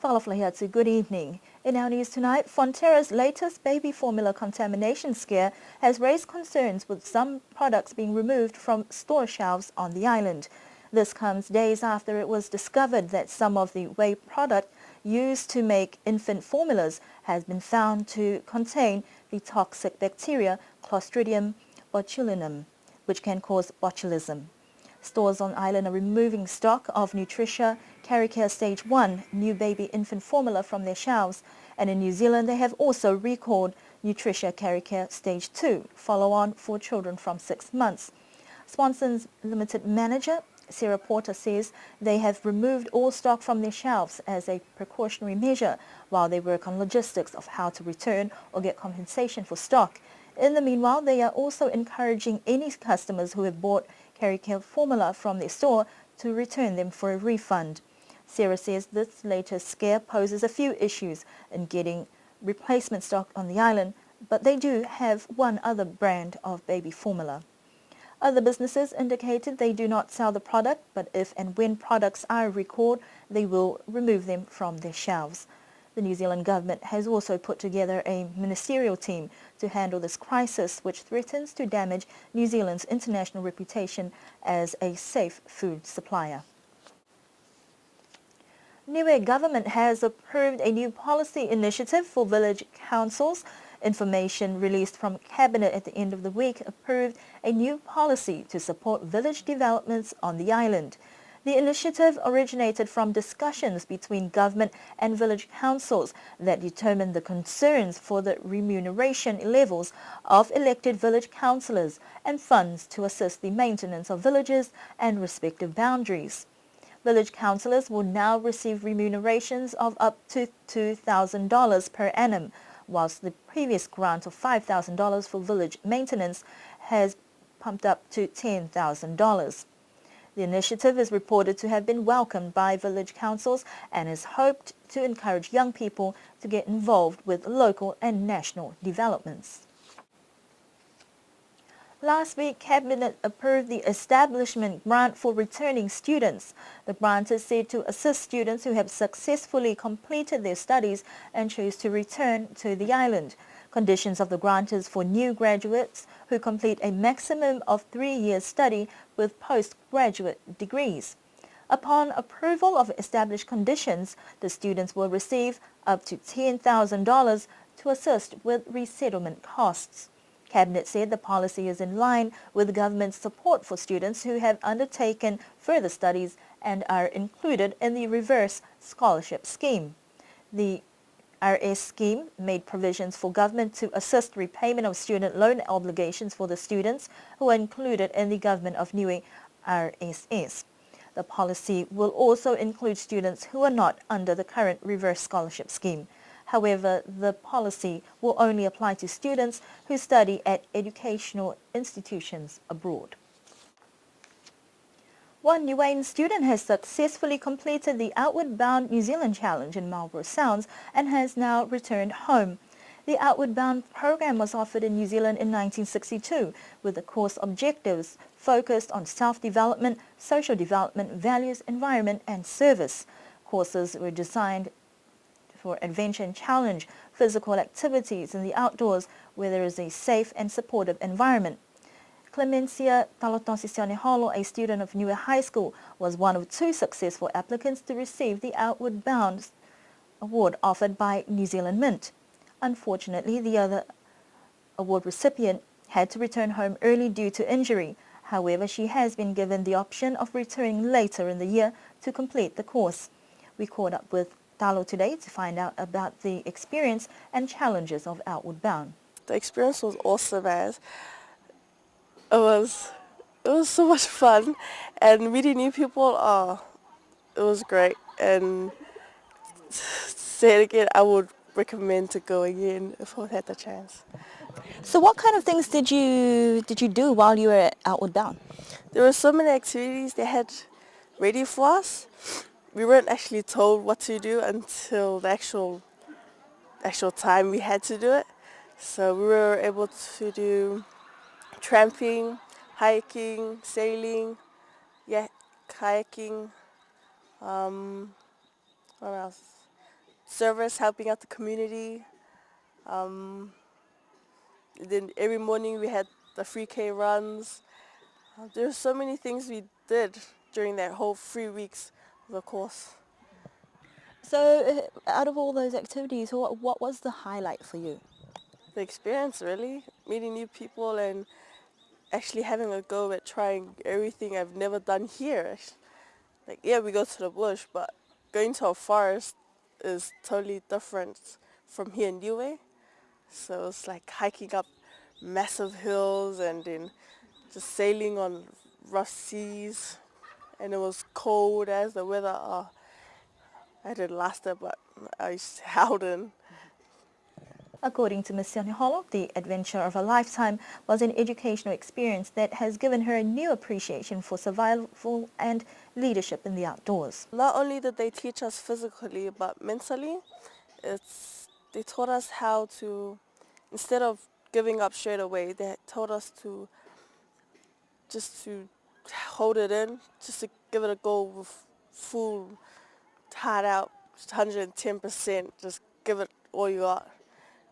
Falaflahiatsu, good evening. In our news tonight, Fonterra's latest baby formula contamination scare has raised concerns with some products being removed from store shelves on the island. This comes days after it was discovered that some of the whey product used to make infant formulas has been found to contain the toxic bacteria Clostridium botulinum, which can cause botulism. Stores on island are removing stock of Nutricia Caricare Stage 1 new baby infant formula from their shelves, and in New Zealand they have also recalled Nutricia Caricare Stage 2 follow-on for children from 6 months. Swanson's Limited manager Sarah Porter says they have removed all stock from their shelves as a precautionary measure while they work on logistics of how to return or get compensation for stock. In the meanwhile, they are also encouraging any customers who have bought Caricare formula from their store to return them for a refund. Sarah says this latest scare poses a few issues in getting replacement stock on the island, but they do have one other brand of baby formula. Other businesses indicated they do not sell the product, but if and when products are recalled, they will remove them from their shelves. The New Zealand government has also put together a ministerial team to handle this crisis, which threatens to damage New Zealand's international reputation as a safe food supplier. Niue government has approved a new policy initiative for village councils. Information released from Cabinet at the end of the week approved a new policy to support village developments on the island. The initiative originated from discussions between government and village councils that determined the concerns for the remuneration levels of elected village councillors and funds to assist the maintenance of villages and respective boundaries. Village councillors will now receive remunerations of up to $2,000 per annum, whilst the previous grant of $5,000 for village maintenance has pumped up to $10,000. The initiative is reported to have been welcomed by village councils and is hoped to encourage young people to get involved with local and national developments. Last week, Cabinet approved the establishment grant for returning students. The grant is said to assist students who have successfully completed their studies and choose to return to the island. Conditions of the grant is for new graduates who complete a maximum of 3 years study with postgraduate degrees. Upon approval of established conditions, the students will receive up to $10,000 to assist with resettlement costs. Cabinet said the policy is in line with government's support for students who have undertaken further studies and are included in the reverse scholarship scheme. The RS scheme made provisions for government to assist repayment of student loan obligations for the students who are included in the government of Niue RSS. The policy will also include students who are not under the current reverse scholarship scheme. However, the policy will only apply to students who study at educational institutions abroad. One Niuean student has successfully completed the Outward Bound New Zealand Challenge in Marlborough Sounds and has now returned home. The Outward Bound program was offered in New Zealand in 1962, with the course objectives focused on self-development, social development, values, environment and service. Courses were designed for adventure and challenge, physical activities in the outdoors where there is a safe and supportive environment. Clemencia Talotonsisione, a student of Niue High School, was one of 2 successful applicants to receive the Outward Bound award offered by New Zealand Mint. Unfortunately, the other award recipient had to return home early due to injury. However, she has been given the option of returning later in the year to complete the course. We caught up with Talo today to find out about the experience and challenges of Outward Bound. The experience was awesome as it was so much fun and meeting new people. It was great, and say it again, I would recommend to go again if I had the chance. So what kind of things did you do while you were at Outward Bound? There were so many activities they had ready for us. We weren't actually told what to do until the actual time we had to do it. So we were able to do tramping, hiking, sailing, kayaking, what else? service, helping out the community. Then every morning we had the free K runs. There's so many things we did during that whole 3 weeks of the course. So out of all those activities, what was the highlight for you? The experience, really, meeting new people and actually having a go at trying everything I've never done here. Like, yeah, we go to the bush, but going to a forest is totally different from here in Niue. So it's like hiking up massive hills and then just sailing on rough seas. And it was cold as the weather. I didn't last it, but I held in. According to Ms. Holo, the adventure of a lifetime was an educational experience that has given her a new appreciation for survival and leadership in the outdoors. Not only did they teach us physically, but mentally, they taught us how to, instead of giving up straight away, they taught us to just to hold it in, just to give it a go with full, hard out, 110%, just give it all you got.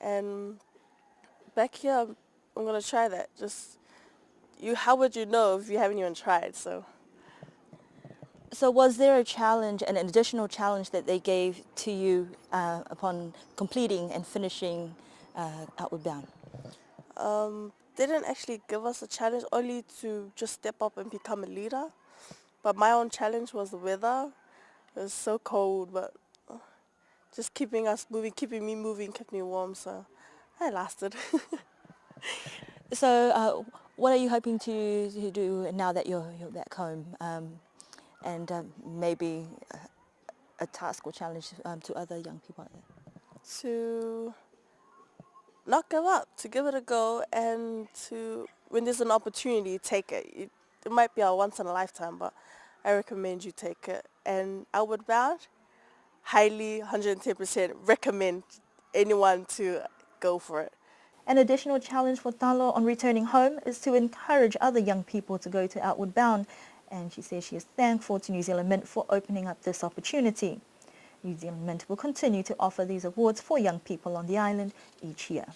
And back here, I'm going to try that. How would you know if you haven't even tried? So was there a challenge, an additional challenge that they gave to you upon completing and finishing Outward Bound? They didn't actually give us a challenge, only to just step up and become a leader. But my own challenge was the weather. It was so cold, but just keeping us moving, keeping me moving, kept me warm, so I lasted. So what are you hoping to do now that you're back home, and maybe a task or challenge to other young people out there? To not give up, to give it a go, and to, when there's an opportunity, take it. It might be a once in a lifetime, but I recommend you take it. And Outward Bound, highly 110% recommend anyone to go for it. An additional challenge for Talo on returning home is to encourage other young people to go to Outward Bound, and she says she is thankful to New Zealand Mint for opening up this opportunity. New Zealand Mint will continue to offer these awards for young people on the island each year.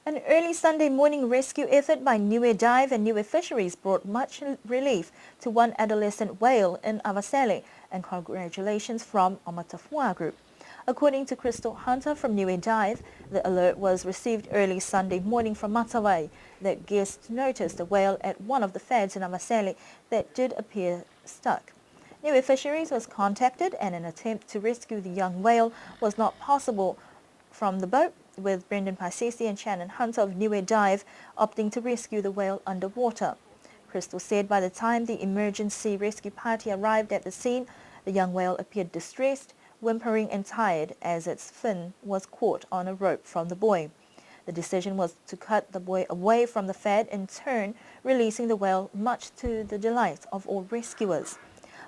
An early Sunday morning rescue effort by Niue Dive and Niue Fisheries brought much relief to one adolescent whale in Avasele, and congratulations from Omatafua Group. According to Crystal Hunter from Niue Dive, the alert was received early Sunday morning from Matawai that guests noticed a whale at one of the feds in Avasele that did appear stuck. Niue Fisheries was contacted, and an attempt to rescue the young whale was not possible from the boat, with Brendan Paisesi and Shannon Hunter of Niue Dive opting to rescue the whale underwater. Crystal said by the time the emergency rescue party arrived at the scene, the young whale appeared distressed, whimpering and tired as its fin was caught on a rope from the buoy. The decision was to cut the buoy away from the fed, in turn releasing the whale, much to the delight of all rescuers.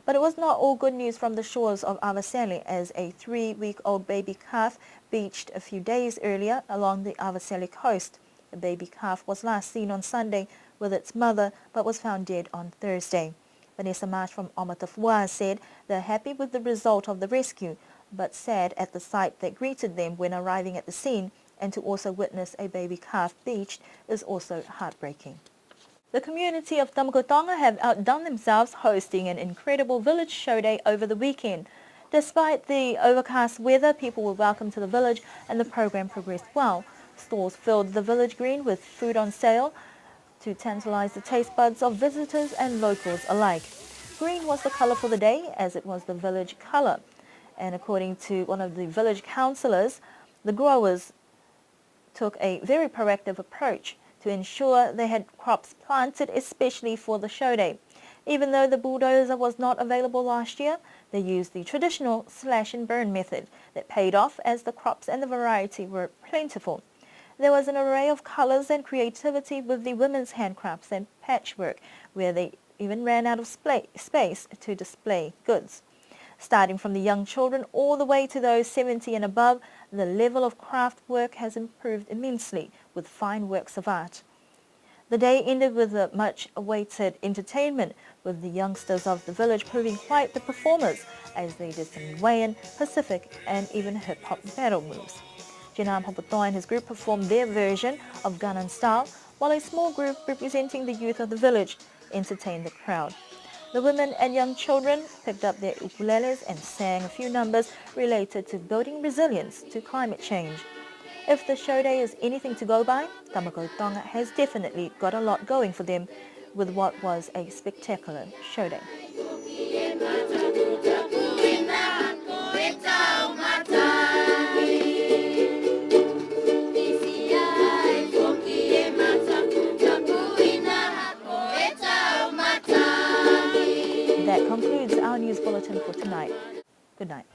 But it was not all good news from the shores of Avasele, as a 3-week-old baby calf beached a few days earlier along the Avasele coast. The baby calf was last seen on Sunday with its mother, but was found dead on Thursday. Vanessa Marsh from Omatafua said they're happy with the result of the rescue, but sad at the sight that greeted them when arriving at the scene, and to also witness a baby calf beached is also heartbreaking. The community of Tamakotonga have outdone themselves hosting an incredible village show day over the weekend. Despite the overcast weather, people were welcome to the village and the program progressed well. Stalls filled the village green with food on sale to tantalize the taste buds of visitors and locals alike. Green was the colour for the day, as it was the village colour. And according to one of the village councillors, the growers took a very proactive approach to ensure they had crops planted especially for the show day. Even though the bulldozer was not available last year, they used the traditional slash and burn method that paid off, as the crops and the variety were plentiful. There was an array of colours and creativity with the women's handcrafts and patchwork, where they even ran out of space to display goods. Starting from the young children all the way to those 70 and above, the level of craft work has improved immensely with fine works of art. The day ended with a much-awaited entertainment, with the youngsters of the village proving quite the performers as they did some Hawaiian, Pacific and even hip-hop battle moves. Jinan Popotoy and his group performed their version of Gangnam Style, while a small group representing the youth of the village entertained the crowd. The women and young children picked up their ukuleles and sang a few numbers related to building resilience to climate change. If the show day is anything to go by, Tamako Tonga has definitely got a lot going for them with what was a spectacular show day. That concludes our news bulletin for tonight. Good night.